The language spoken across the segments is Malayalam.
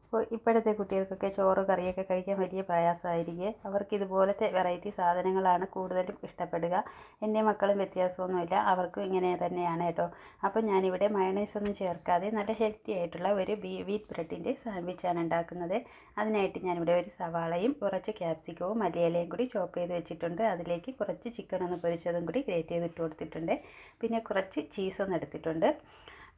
അപ്പോൾ ഇപ്പോഴത്തെ കുട്ടികൾക്കൊക്കെ ചോറ് കറിയൊക്കെ കഴിക്കാൻ വലിയ പ്രയാസമായിരിക്കും. അവർക്ക് ഇതുപോലത്തെ വെറൈറ്റി സാധനങ്ങളാണ് കൂടുതലും ഇഷ്ടപ്പെടുക. എൻ്റെ മക്കളും വ്യത്യാസമൊന്നുമില്ല, അവർക്കും ഇങ്ങനെ തന്നെയാണ് കേട്ടോ. അപ്പോൾ ഞാനിവിടെ മയണൈസൊന്നും ചേർക്കാതെ നല്ല ഹെൽത്തി ആയിട്ടുള്ള ഒരു വീറ്റ് ബ്രെഡിൻ്റെ സാൻഡ്വിച്ചാണ് ഉണ്ടാക്കുന്നത്. അതിനായിട്ട് ഞാനിവിടെ ഒരു സവാളയും കുറച്ച് ക്യാപ്സിക്കവും മല്ലിയിലയും കൂടി ചോപ്പ് ചെയ്ത് വെച്ചിട്ടുണ്ട്. അതിലേക്ക് കുറച്ച് ചിക്കൻ ഒന്ന് പൊരിച്ചതും കൂടി ഗ്രേറ്റ് ചെയ്തിട്ട് കൊടുത്തിട്ടുണ്ട്. പിന്നെ കുറച്ച് ചീസൊന്ന് എടുത്തിട്ടുണ്ട്.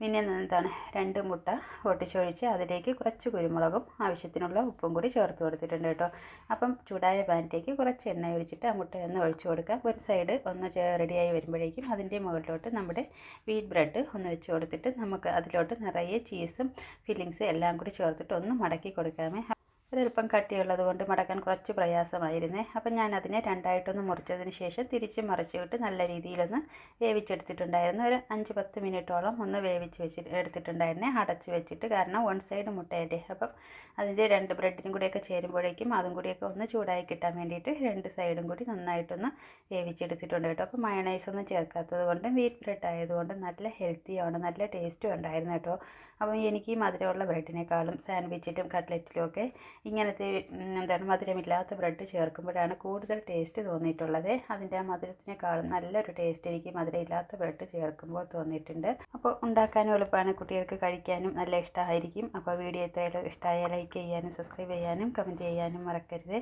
പിന്നെ എന്താണ് 2 മുട്ട പൊട്ടിച്ചൊഴിച്ച് അതിലേക്ക് കുറച്ച് കുരുമുളകും ആവശ്യത്തിനുള്ള ഉപ്പും കൂടി ചേർത്ത് കൊടുത്തിട്ടുണ്ട് കേട്ടോ. അപ്പം ചൂടായ പാനിലേക്ക് കുറച്ച് എണ്ണ ഒഴിച്ചിട്ട് ആ മുട്ടയൊന്ന് ഒഴിച്ചു കൊടുക്കാം. ഒരു സൈഡ് ഒന്ന് റെഡിയായി വരുമ്പോഴേക്കും അതിൻ്റെ മുകളിലോട്ട് നമ്മുടെ വീറ്റ് ബ്രെഡ് ഒന്ന് വെച്ച് കൊടുത്തിട്ട് നമുക്ക് അതിലോട്ട് നിറയെ ചീസും ഫില്ലിങ്സ് എല്ലാം കൂടി ചേർത്തിട്ട് ഒന്ന് മടക്കി കൊടുക്കാമേ. ഒരല്പം കട്ടിയുള്ളത് കൊണ്ട് മടക്കാൻ കുറച്ച് പ്രയാസമായിരുന്നേ. അപ്പം ഞാൻ അതിനെ രണ്ടായിട്ടൊന്ന് മുറിച്ചതിന് ശേഷം തിരിച്ച് മറിച്ചിട്ട് നല്ല രീതിയിലൊന്ന് വേവിച്ചെടുത്തിട്ടുണ്ടായിരുന്നു. ഒരു 5-10 മിനിറ്റോളം ഒന്ന് വേവിച്ച് എടുത്തിട്ടുണ്ടായിരുന്നേ, അടച്ച് വെച്ചിട്ട്. കാരണം 1 സൈഡ് മുട്ടയല്ലേ, അപ്പം അതിൻ്റെ 2 ബ്രെഡിനും കൂടിയൊക്കെ ചേരുമ്പോഴേക്കും അതും കൂടിയൊക്കെ ഒന്ന് ചൂടായി കിട്ടാൻ വേണ്ടിയിട്ട് 2 സൈഡും കൂടി നന്നായിട്ടൊന്ന് വേവിച്ചെടുത്തിട്ടുണ്ട് കേട്ടോ. അപ്പോൾ മയണൈസൊന്നും ചേർക്കാത്തത് കൊണ്ടും വീറ്റ് ബ്രെഡ് ആയതുകൊണ്ടും നല്ല ഹെൽത്തിയാണ്, നല്ല ടേസ്റ്റും ഉണ്ടായിരുന്നു കേട്ടോ. അപ്പം എനിക്ക് ഈ മധുരമുള്ള ബ്രെഡിനേക്കാളും സാൻഡ്വിച്ചിലും കട്ട്ലറ്റിലും ഒക്കെ ഇങ്ങനത്തെ മധുരമില്ലാത്ത ബ്രെഡ് ചേർക്കുമ്പോഴാണ് കൂടുതൽ ടേസ്റ്റ് തോന്നിയിട്ടുള്ളത്. അതിൻ്റെ ആ മധുരത്തിനേക്കാളും നല്ലൊരു ടേസ്റ്റ് എനിക്ക് മധുരമില്ലാത്ത ബ്രെഡ് ചേർക്കുമ്പോൾ തോന്നിയിട്ടുണ്ട്. അപ്പോൾ ഉണ്ടാക്കാനും എളുപ്പമാണ്, കുട്ടികൾക്ക് കഴിക്കാനും നല്ല ഇഷ്ടമായിരിക്കും. അപ്പോൾ വീഡിയോ ഇത്രയും ഇഷ്ടമായ ലൈക്ക് ചെയ്യാനും സബ്സ്ക്രൈബ് ചെയ്യാനും കമൻറ്റ് ചെയ്യാനും മറക്കരുത്.